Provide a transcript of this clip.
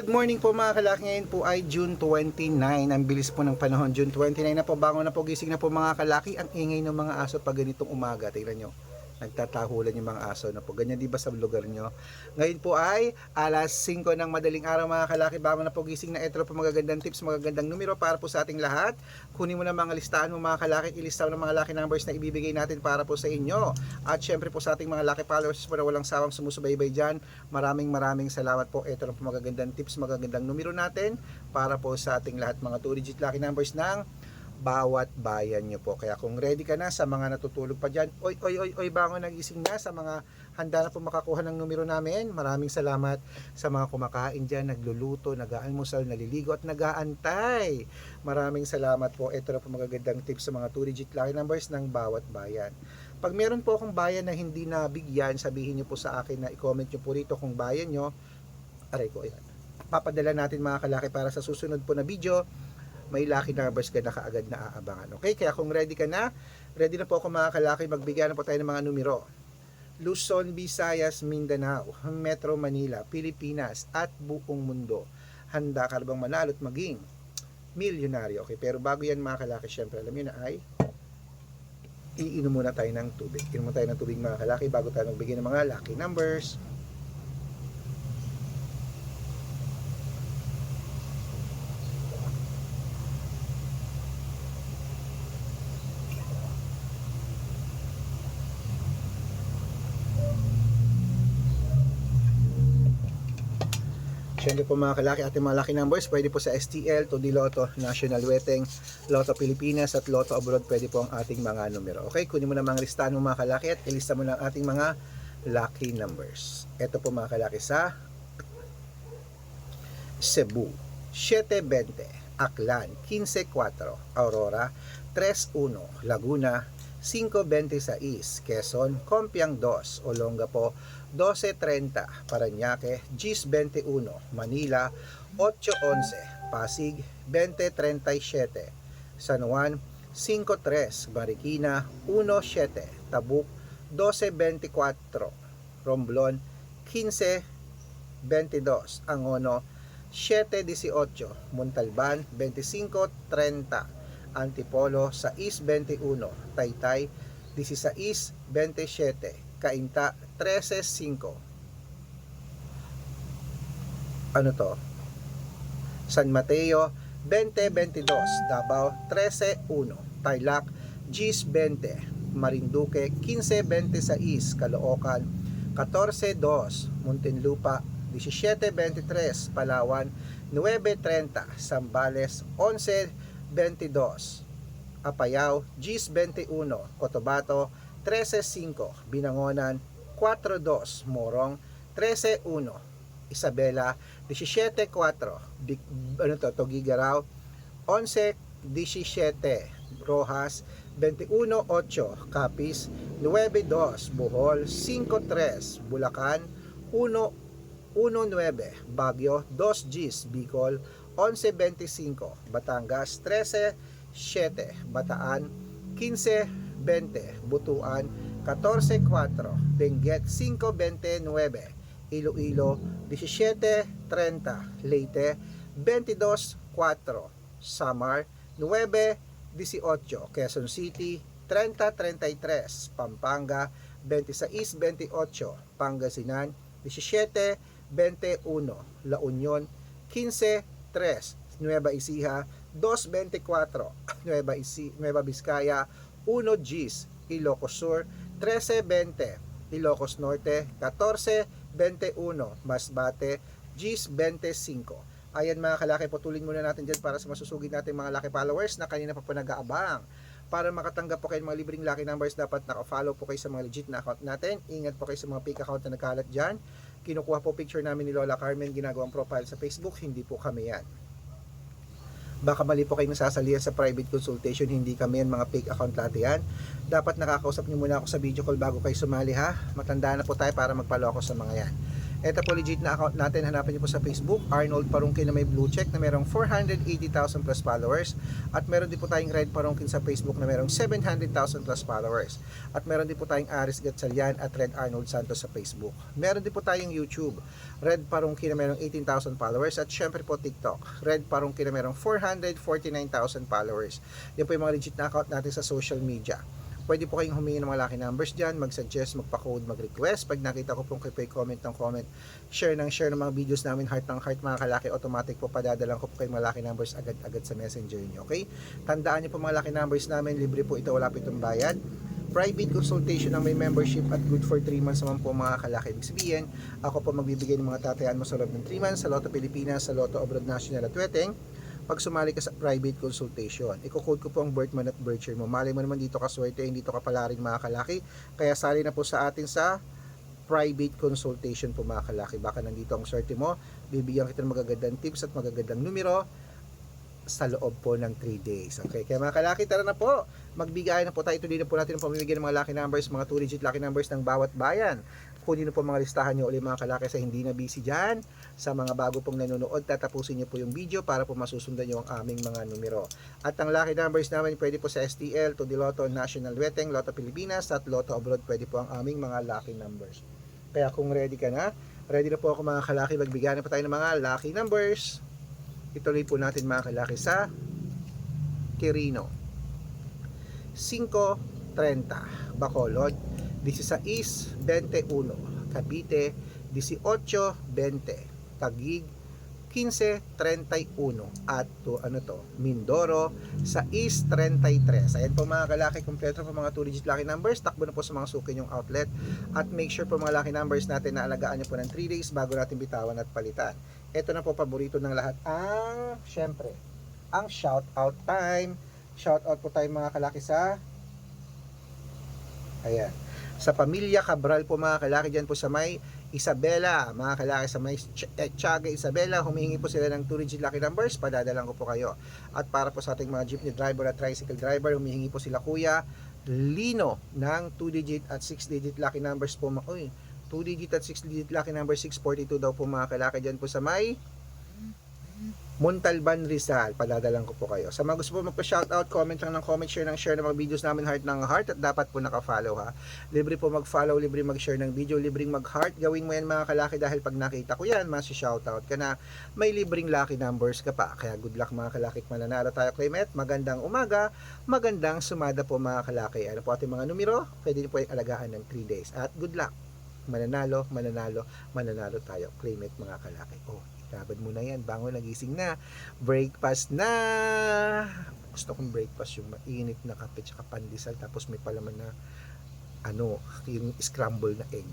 Good morning po mga kalaki. Ngayon po ay June 29. Ang bilis po ng panahon. June 29 na po. Bangon na po, gising na po mga kalaki. Ang ingay ng mga aso pag ganitong umaga. Tingnan nyo. Nagtatahulan yung mga aso na po. Ganyan di ba sa lugar nyo? Ngayon po ay alas 5 ng madaling araw mga kalaki. Bangon na po, gising na. Ito po magagandang tips, magagandang numero para po sa ating lahat. Kunin mo na mga listahan mo mga kalaki. Ilista mo na mga lucky numbers na ibibigay natin para po sa inyo. At syempre po sa ating mga lucky followers po na walang sawang sumusubaybay dyan. Maraming salamat po. Ito lang po magagandang tips, magagandang numero natin para po sa ating lahat mga 2-digit lucky numbers ng bawat bayan nyo po. Kaya kung ready ka na sa mga natutulog pa dyan, oy, bangon, nagising na. Sa mga handa na po makakuha ng numero namin, maraming salamat sa mga kumakain dyan, nagluluto, nag-aalmusal, naliligo at nag-aantay. Maraming salamat po. Ito na po magagandang tips sa mga 2-digit lucky numbers ng bawat bayan. Pag meron po akong bayan na hindi nabigyan, sabihin nyo po sa akin na i-comment nyo po rito kung bayan nyo. Aray ko, ayan. Papadala natin mga kalaki para sa susunod po na video. May lucky numbers ka na kaagad na aabangan. Okay? Kaya kung ready ka na, ready na po ako mga kalaki, magbigyan na po tayo ng mga numero. Luzon, Visayas, Mindanao, Metro Manila, Pilipinas, at buong mundo. Handa ka bang manalo at maging milyonaryo? Okay? Pero bago yan mga kalaki, syempre alam nyo na ay iinom muna tayo ng tubig. Inom muna tayo ng tubig mga kalaki bago tayo magbigay ng mga lucky numbers. Siyempre po mga kalaki, ating mga lucky numbers pwede po sa STL, 2D Lotto, National Weteng, Lotto Pilipinas at Lotto Abroad. Pwede po ang ating mga numero. Okay, kunin mo na mga listahan mo mga kalaki at ilista mo na ang ating mga lucky numbers. Ito po mga kalaki sa Cebu, 720, Aklan, 15-4, Aurora, 3-1, Laguna, 5-26, Quezon, Compiang 2, Olongapo, 12-30, Parañaque, 10-21, Manila, 8-11, Pasig, 20-37, San Juan, 5-3, Marikina, 1-7, Tabuk, 12-24, Romblon, 15-22, Angono, 7-18, Montalban, 25-30, Antipolo, 6-21, Taytay, 16-27, Cainta, 13-5. Ano to? San Mateo, 20-22, Davao, 13-1, Tarlac, 10-20, Marinduque, 15-26, Caloocan, 14-2, Muntinlupa, 17-23, Palawan, 9-30, Zambales, 11-22, Apayao, 10-21, Cotabato, 13-5, Binangonan, 4-2, Morong, 13-1, Isabela, 17-4, Tugigaraw, 11-17, Rojas, 21-8, Capiz, 9-2, Bohol, 5-3, Bulacan, 1-9, Baguio, 2-10, Bicol, 11-25, Batangas, 13-7, Bataan, 15-20, Butuan, 14-4, Benguet, 5-29, Iloilo, 17-30, Leyte, 22-4, Samar, 9-18, Quezon City, 30-33, Pampanga, 26-28, Pangasinan, 17-21, La Union, 15-3, Nueva Ecija, 2-24, Nueva Vizcaya, 1-10, Ilocos Sur, 13-20, Ilocos Norte, 14-21, Masbate, 10-25. Ayan mga kalaki, putulin muna natin dyan para sa masusugid natin mga lucky followers na kanina pa po nag-aabang. Para makatanggap po kayo ng mga libreng lucky numbers, dapat naka-follow po kayo sa mga legit na account natin. Ingat po kayo sa mga fake account na nagkalat dyan. Kinukuha po picture namin ni Lola Carmen, ginagawang profile sa Facebook, hindi po kami yan. Baka mali po kayo nasasalihan sa private consultation, hindi kami yan, mga fake account lahat yan. Dapat nakakausap nyo muna ako sa video call bago kayo sumali ha. Matanda na po tayo para magpaloko sa mga yan. Ito po legit na account natin. Hanapin niyo po sa Facebook, Arnold Parungkin na may blue check na merong 480,000 plus followers. At meron din po tayong Red Parungkin sa Facebook na merong 700,000 plus followers. At meron din po tayong Aris Gatchalian at Red Arnold Santos sa Facebook. Meron din po tayong YouTube, Red Parungkin na merong 18,000 followers. At syempre po TikTok, Red Parungkin na merong 449,000 followers. Yan po yung mga legit na account natin sa social media. Pwede po kayong humingi ng mga lucky numbers dyan, mag-suggest, magpa-code, mag-request. Pag nakita ko pong kayo comment ng comment, share ng mga videos namin, heart ng heart mga kalaki, automatic po padadalang ko po kayong mga lucky numbers agad-agad sa messenger nyo, okay? Tandaan nyo po mga lucky numbers namin, libre po ito, wala po itong bayad. Private consultation ng may membership at good for 3 months naman po mga kalaki. Ibig sabihin, ako po magbibigay ng mga tatayaan mo sa loob ng 3 months sa Lotto Pilipinas, sa Lotto Abroad National at Weteng. Pag sumali ka sa private consultation, i-code ko po ang birth month at birth year mo. Malay mo naman dito ka swerte, hindi dito ka pala rin mga kalaki. Kaya sali na po sa atin sa private consultation po mga kalaki. Baka nandito ang swerte mo, bibigyan kita ng magagandang tips at magagandang numero sa loob po ng 3 days. Okay, kaya mga kalaki, tara na po. Magbigay na po tayo. Tuloy na po natin ang pamimigay ng mga lucky numbers, mga 2-digit lucky numbers ng bawat bayan. Kunin na po mga listahan nyo ulit mga kalaki sa hindi na busy dyan. Sa mga bago pong nanonood, tatapusin nyo po yung video para po masusundan nyo ang aming mga numero. At ang lucky numbers namin pwede po sa STL, to the Lotto National Weteng, Lotto Pilipinas at Lotto Abroad, pwede po ang aming mga lucky numbers. Kaya kung ready ka na, ready na po ako mga kalaki, magbigay na po tayo ng mga lucky numbers. Ituloy po natin mga kalaki sa Quirino. 5:30 Bacolod, 16:21 Cavite, 18:20 Taguig, 15:31 at Mindoro, 6:33. Ayan po mga kalaki, kompleto po mga 2-digit lucky numbers. Takbo na po sa mga suki yung outlet at make sure po mga lucky numbers natin na alagaan nyo po ng 3 days bago natin bitawan at palitan. Ito na po paborito ng lahat, syempre ang shout out time. Shout out po tayo mga kalaki sa sa pamilya Cabral po mga kalaki, dyan po sa may Isabela, mga kalaki sa may Tiaga Isabela, humihingi po sila ng 2-digit lucky numbers, padadalang ko po kayo. At para po sa ating mga jeepney driver at tricycle driver, humihingi po sila Kuya Lino ng 2-digit at 6-digit lucky numbers po. 2-digit at 6-digit lucky number 642 daw po mga kalaki, dyan po sa may Montalban, Rizal, padadalang ko po kayo. Sa mga gusto po magpa-shoutout, comment lang ng comment, share ng mga videos namin, heart ng heart, at dapat po naka-follow ha. Libre po mag-follow, libre mag-share ng video, libreng mag-heart. Gawin mo yan mga kalaki dahil pag nakita ko yan, masi-shoutout ka na, may libreng lucky numbers ka pa. Kaya good luck mga kalaki, mananalo tayo Claymet. Magandang umaga, magandang sumada po mga kalaki. Ano po ating mga numero? Pwede niyo po yung alagaan ng 3 days. At good luck. Mananalo tayo Claymet mga kalaki. Laban mo na yan, bangon, nagising na, breakfast na. Gusto kong breakfast yung mainit na kape tsaka pandesal, tapos may palaman na yung scramble na egg.